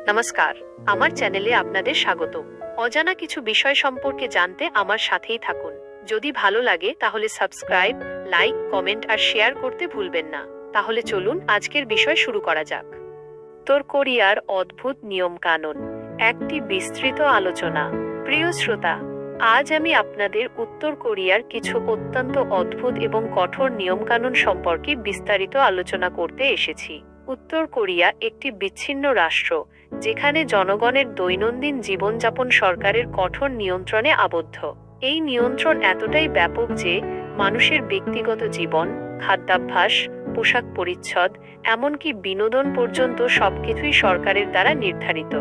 নমস্কার, আমার চ্যানেলে আপনাদের স্বাগত। অজানা কিছু বিষয় সম্পর্কে জানতে আমার সাথেই থাকুন। যদি ভালো লাগে তাহলে সাবস্ক্রাইব, লাইক, কমেন্ট আর শেয়ার করতে ভুলবেন না। তাহলে চলুন আজকের বিষয় শুরু করা যাক। উত্তর কোরিয়ার অদ্ভুত নিয়ম কানুন, একটি বিস্তৃত আলোচনা। প্রিয় শ্রোতা, আজ আমি আপনাদের উত্তর কোরিয়ার কিছু অত্যন্ত অদ্ভুত এবং কঠোর নিয়মকানুন সম্পর্কে বিস্তারিত আলোচনা করতে এসেছি। উত্তর কোরিয়া একটি বিচ্ছিন্ন রাষ্ট্র, যেখানে জনগণের দৈনন্দিন জীবনযাপন সরকারের কঠোর নিয়ন্ত্রণে আবদ্ধ। এই নিয়ন্ত্রণ এতটাই ব্যাপক যে মানুষের ব্যক্তিগত জীবন, খাদ্যাভ্যাস, পোশাক পরিচ্ছদ, এমনকি বিনোদন পর্যন্ত সবকিছুই সরকারের দ্বারা নির্ধারিত।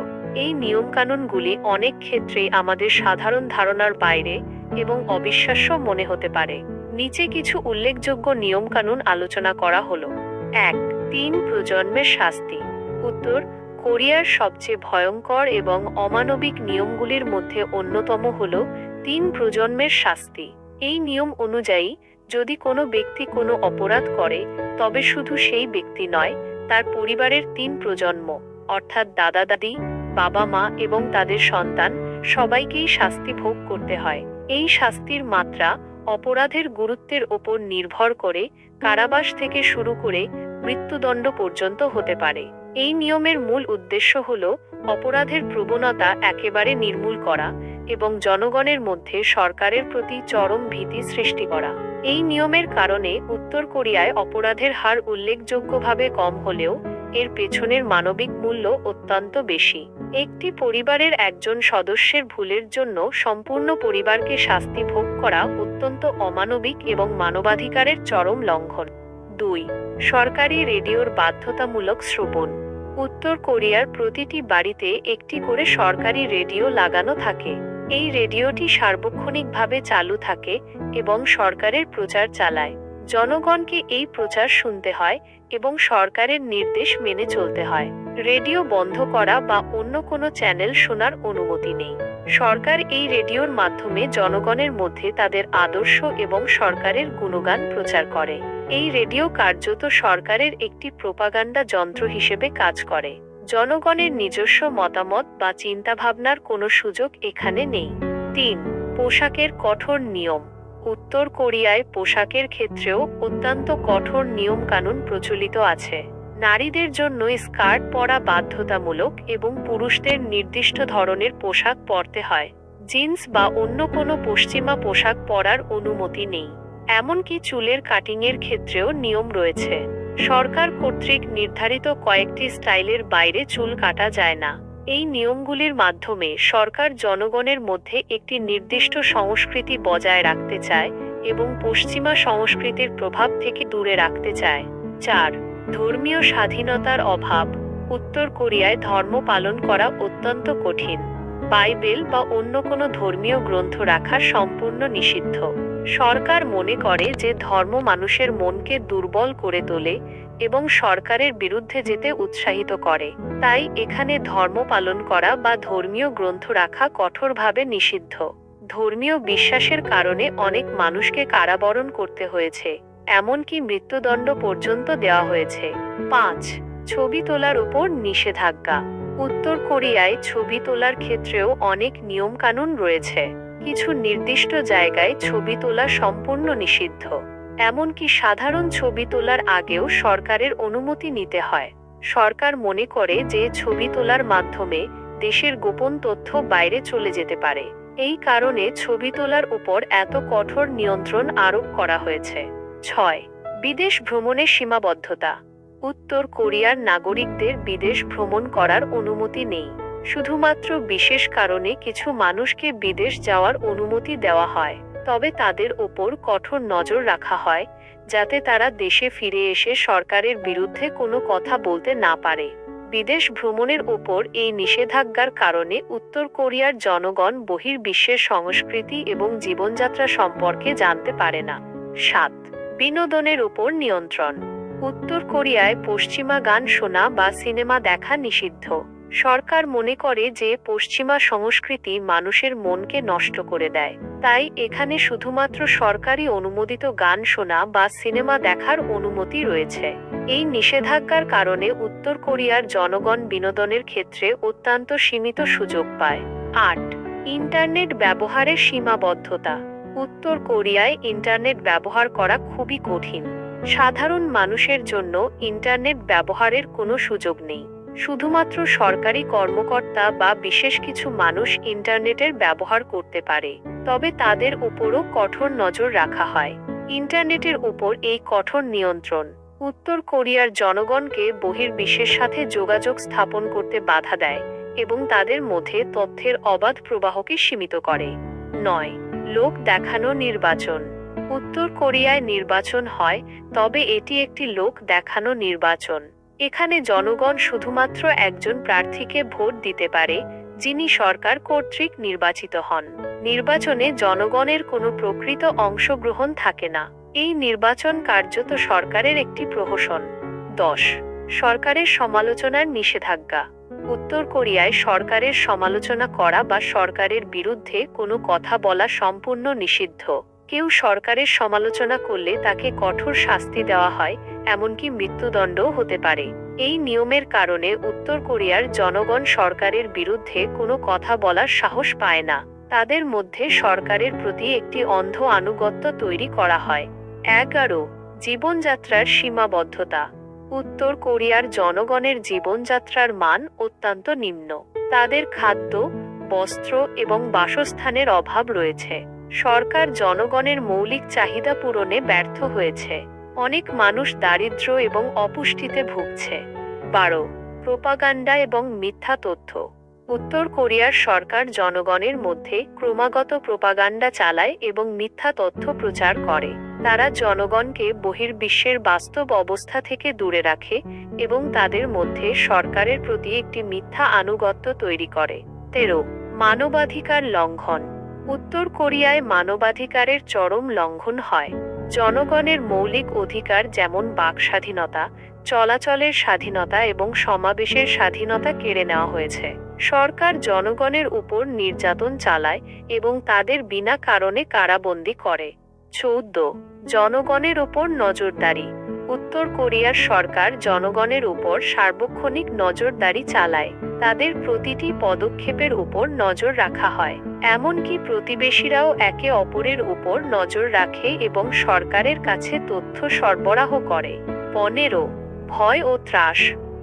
এই নিয়মকানুনগুলি অনেক ক্ষেত্রেই আমাদের সাধারণ ধারণার বাইরে এবং অবিশ্বাস্য মনে হতে পারে। নিচে কিছু উল্লেখযোগ্য নিয়মকানুন আলোচনা করা হলো। 1. 3 প্রজন্মের শাস্তি। উত্তর কোরিয়ার সবচেয়ে ভয়ঙ্কর এবং অমানবিক নিয়মগুলির মধ্যে অন্যতম হল 3 প্রজন্মের শাস্তি। এই নিয়ম অনুযায়ী যদি কোনো ব্যক্তি কোনো অপরাধ করে, তবে শুধু সেই ব্যক্তি নয়, তার পরিবারের 3 প্রজন্ম অর্থাৎ দাদা দাদি, বাবা মা এবং তাদের সন্তান সবাইকেই শাস্তি ভোগ করতে হয়। এই শাস্তির মাত্রা অপরাধের গুরুত্বের ওপর নির্ভর করে কারাবাস থেকে শুরু করে মৃত্যুদণ্ড পর্যন্ত হতে পারে। এই নিয়মের মূল উদ্দেশ্য হল অপরাধের প্রবণতা একেবারে নির্মূল করা এবং জনগণের মধ্যে সরকারের প্রতি চরম ভীতি সৃষ্টি করা। এই নিয়মের কারণে উত্তর কোরিয়ায় অপরাধের হার উল্লেখযোগ্যভাবে কম হলেও এর পেছনের মানবিক মূল্য অত্যন্ত বেশি। একটি পরিবারের একজন সদস্যের ভুলের জন্য সম্পূর্ণ পরিবারকে শাস্তি ভোগ করা অত্যন্ত অমানবিক এবং মানবাধিকারের চরম লঙ্ঘন। 2. সরকারি রেডিওর বাধ্যতামূলক শ্রবণ। উত্তর কোরিয়ার প্রতিটি বাড়িতে একটি করে সরকারি রেডিও লাগানো থাকে। এই রেডিওটি সার্বক্ষণিকভাবে চালু থাকে এবং সরকারের প্রচার চালায়। জনগণকে এই প্রচার শুনতে হয় এবং সরকারের নির্দেশ মেনে চলতে হয়। রেডিও বন্ধ করা বা অন্য কোনো চ্যানেল শোনার অনুমতি নেই। সরকার এই রেডিওর মাধ্যমে জনগণের মধ্যে তাদের আদর্শ এবং সরকারের গুণগান প্রচার করে। এই রেডিও কার্যত সরকারের একটি প্রোপাগান্ডা যন্ত্র হিসেবে কাজ করে। জনগণের নিজস্ব মতামত বা চিন্তাভাবনার কোনো সুযোগ এখানে নেই। 3. পোশাকের কঠোর নিয়ম। উত্তর কোরিয়ায় পোশাকের ক্ষেত্রেও অত্যন্ত কঠোর নিয়মকানুন প্রচলিত আছে। নারীদের জন্য স্কার্ট পরা বাধ্যতামূলক এবং পুরুষদের নির্দিষ্ট ধরনের পোশাক পরতে হয়। জিন্স বা অন্য কোনো পশ্চিমা পোশাক পরার অনুমতি নেই। এমনকি চুলের কাটিংয়ের ক্ষেত্রেও নিয়ম রয়েছে। সরকার কর্তৃক নির্ধারিত কয়েকটি স্টাইলের বাইরে চুল কাটা যায় না। এই নিয়মগুলির মাধ্যমে সরকার জনগণের মধ্যে একটি নির্দিষ্ট সংস্কৃতি বজায় রাখতে চায় এবং পশ্চিমা সংস্কৃতির প্রভাব থেকে দূরে রাখতে চায়। 4. ধর্মীয় স্বাধীনতার অভাব। উত্তর কোরিয়ায় ধর্ম পালন করা অত্যন্ত কঠিন। বাইবেল বা অন্য কোনো ধর্মীয় গ্রন্থ রাখা সম্পূর্ণ নিষিদ্ধ। সরকার মনে করে যে ধর্ম মানুষের মনকে দুর্বল করে তোলে এবং সরকারের বিরুদ্ধে যেতে উৎসাহিত করে। তাই এখানে ধর্ম পালন করা বা ধর্মীয় গ্রন্থ রাখা কঠোরভাবে নিষিদ্ধ। ধর্মীয় বিশ্বাসের কারণে অনেক মানুষকে কারাবরণ করতে হয়েছে, এমনকি মৃত্যুদণ্ড পর্যন্ত দেওয়া হয়েছে। 5. ছবি তোলার উপর নিষেধাজ্ঞা। উত্তর কোরিয়ায় ছবি তোলার ক্ষেত্রেও অনেক নিয়মকানুন রয়েছে। কিছু নির্দিষ্ট জায়গায় ছবি তোলা সম্পূর্ণ নিষিদ্ধ। এমনকি সাধারণ ছবি তোলার আগেও সরকারের অনুমতি নিতে হয়। সরকার মনে করে যে ছবি তোলার মাধ্যমে দেশের গোপন তথ্য বাইরে চলে যেতে পারে। এই কারণে ছবি তোলার উপর এত কঠোর নিয়ন্ত্রণ আরোপ করা হয়েছে। 6. বিদেশ ভ্রমণের সীমাবদ্ধতা। উত্তর কোরিয়ার নাগরিকদের বিদেশ ভ্রমণ করার অনুমতি নেই। শুধুমাত্র বিশেষ কারণে কিছু মানুষকে বিদেশ যাওয়ার অনুমতি দেওয়া হয়, তবে তাদের ওপর কঠোর নজর রাখা হয় যাতে তারা দেশে ফিরে এসে সরকারের বিরুদ্ধে কোনো কথা বলতে না পারে। বিদেশ ভ্রমণের ওপর এই নিষেধাজ্ঞার কারণে উত্তর কোরিয়ার জনগণ বহির্বিশ্বের সংস্কৃতি এবং জীবনযাত্রা সম্পর্কে জানতে পারে না। 7. বিনোদনের উপর নিয়ন্ত্রণ। উত্তর কোরিয়ায় পশ্চিমা গান শোনা বা সিনেমা দেখা নিষিদ্ধ। সরকার মনে করে যে পশ্চিমা সংস্কৃতি মানুষের মনকে নষ্ট করে দেয়। তাই এখানে শুধুমাত্র সরকারি অনুমোদিত গান শোনা বা সিনেমা দেখার অনুমতি রয়েছে। এই নিষেধাজ্ঞার কারণে উত্তর কোরিয়ার জনগণ বিনোদনের ক্ষেত্রে অত্যন্ত সীমিত সুযোগ পায়। ৮. ইন্টারনেট ব্যবহারের সীমাবদ্ধতা। উত্তর কোরিয়ায় ইন্টারনেট ব্যবহার করা খুবই কঠিন। সাধারণ মানুষের জন্য ইন্টারনেট ব্যবহারের কোনো সুযোগ নেই। শুধুমাত্র সরকারি কর্মকর্তা বা বিশেষ কিছু মানুষ ইন্টারনেটের ব্যবহার করতে পারে, তবে তাদের উপরও কঠোর নজর রাখা হয়। ইন্টারনেটের উপর এই কঠোর নিয়ন্ত্রণ উত্তর কোরিয়ার জনগণকে বহির্বিশ্বের সাথে যোগাযোগ স্থাপন করতে বাধা দেয় এবং তাদের মধ্যে তথ্যের অবাধ প্রবাহকে সীমিত করে। ৯. লোক দেখানো নির্বাচন। উত্তর কোরিয়ায় নির্বাচন হয়, তবে এটি একটি লোক দেখানো নির্বাচন। এখানে জনগণ শুধুমাত্র একজন প্রার্থীকে ভোট দিতে পারে, যিনি সরকার কর্তৃক নির্বাচিত হন। নির্বাচনে জনগণের কোনো প্রকৃত অংশগ্রহণ থাকে না। এই নির্বাচন কার্যত সরকারের একটি প্রহসন। ১০. সরকারের সমালোচনার নিষেধাজ্ঞা। উত্তর কোরিয়ায় সরকারের সমালোচনা করা বা সরকারের বিরুদ্ধে কোনো কথা বলা সম্পূর্ণ নিষিদ্ধ। কেউ সরকারের সমালোচনা করলে তাকে কঠোর শাস্তি দেওয়া হয়, এমনকি মৃত্যুদণ্ডও হতে পারে। এই নিয়মের কারণে উত্তর কোরিয়ার জনগণ সরকারের বিরুদ্ধে কোনো কথা বলার সাহস পায় না। তাদের মধ্যে সরকারের প্রতি একটি অন্ধ আনুগত্য তৈরি করা হয়। ১১. জীবনযাত্রার সীমাবদ্ধতা। উত্তর কোরিয়ার জনগণের জীবনযাত্রার মান অত্যন্ত নিম্ন। তাদের খাদ্য, বস্ত্র এবং বাসস্থানের অভাব রয়েছে। সরকার জনগণের মৌলিক চাহিদা পূরণে ব্যর্থ হয়েছে। অনেক মানুষ দারিদ্র্য এবং অপুষ্টিতে ভুগছে। ১২. প্রোপাগান্ডা এবং মিথ্যা তথ্য। উত্তর কোরিয়ার সরকার জনগণের মধ্যে ক্রমাগত প্রোপাগান্ডা চালায় এবং মিথ্যা তথ্য প্রচার করে। তারা জনগণকে বহির্বিশ্বের বাস্তব অবস্থা থেকে দূরে রাখে এবং তাদের মধ্যে সরকারের প্রতি একটি মিথ্যা আনুগত্য তৈরি করে। ১৩. মানবাধিকার লঙ্ঘন। উত্তর কোরিয়ায় মানবাধিকারের চরম লঙ্ঘন হয়। জনগণের মৌলিক অধিকার যেমন বাক স্বাধীনতা, চলাচলের স্বাধীনতা এবং সমাবেশের স্বাধীনতা কেড়ে নেওয়া হয়েছে। সরকার জনগণের উপর নির্যাতন চালায় এবং তাদের বিনা কারণে কারাবন্দী করে। ১৪. জনগণের উপর নজরদারি। উত্তর কোরিয়ার সরকার জনগণের উপর সার্বক্ষণিক নজরদারি চালায়। তাদের প্রতিটি পদক্ষেপের উপর নজর রাখা হয়। এমনকি প্রতিবেশীরাও একে অপরের উপর নজর রাখে এবং সরকারের কাছে তথ্য সরবরাহ করে। ১৫. ভয় ও ত্রাস।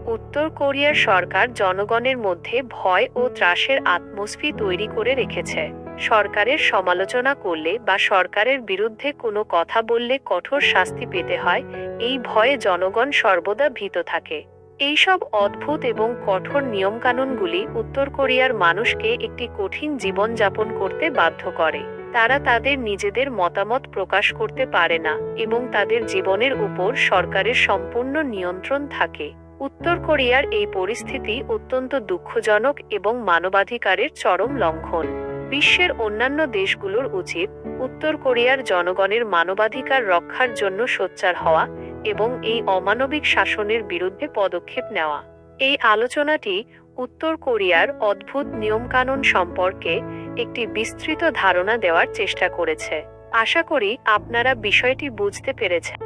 উত্তর কোরিয়ার সরকার জনগণের মধ্যে ভয় ও ত্রাসের অ্যাটমসফিয়ার তৈরি করে রেখেছে। সরকারের সমালোচনা করলে বা সরকারের বিরুদ্ধে কোনো কথা বললে কঠোর শাস্তি পেতে হয়। এই ভয়ে জনগণ সর্বদা ভীত থাকে। এইসব অদ্ভুত এবং কঠোর নিয়মকানুনগুলি উত্তর কোরিয়ার মানুষকে একটি কঠিন জীবন যাপন করতে বাধ্য করে। তারা তাদের নিজেদের মতামত প্রকাশ করতে পারে না এবং তাদের জীবনের উপর সরকারের সম্পূর্ণ নিয়ন্ত্রণ থাকে। উত্তর কোরিয়ার এই পরিস্থিতি অত্যন্ত দুঃখজনক এবং মানবাধিকারের চরম লঙ্ঘন। বিশ্বের অন্যান্য দেশগুলোর উচিত উত্তর কোরিয়ার জনগণের মানবাধিকার রক্ষার জন্য সোচ্চার হওয়া এবং এই অমানবিক শাসনের বিরুদ্ধে পদক্ষেপ নেওয়া। এই আলোচনাটি উত্তর কোরিয়ার অদ্ভুত নিয়মকানুন সম্পর্কে একটি বিস্তৃত ধারণা দেওয়ার চেষ্টা করেছে। আশা করি আপনারা বিষয়টি বুঝতে পেরেছেন।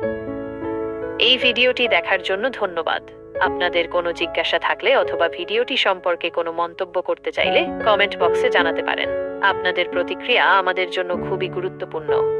এই ভিডিওটি দেখার জন্য ধন্যবাদ। আপনাদের কোনো জিজ্ঞাসা থাকলে অথবা ভিডিওটি সম্পর্কে কোনো মন্তব্য করতে চাইলে কমেন্ট বক্সে জানাতে পারেন। আপনাদের প্রতিক্রিয়া আমাদের জন্য খুবই গুরুত্বপূর্ণ।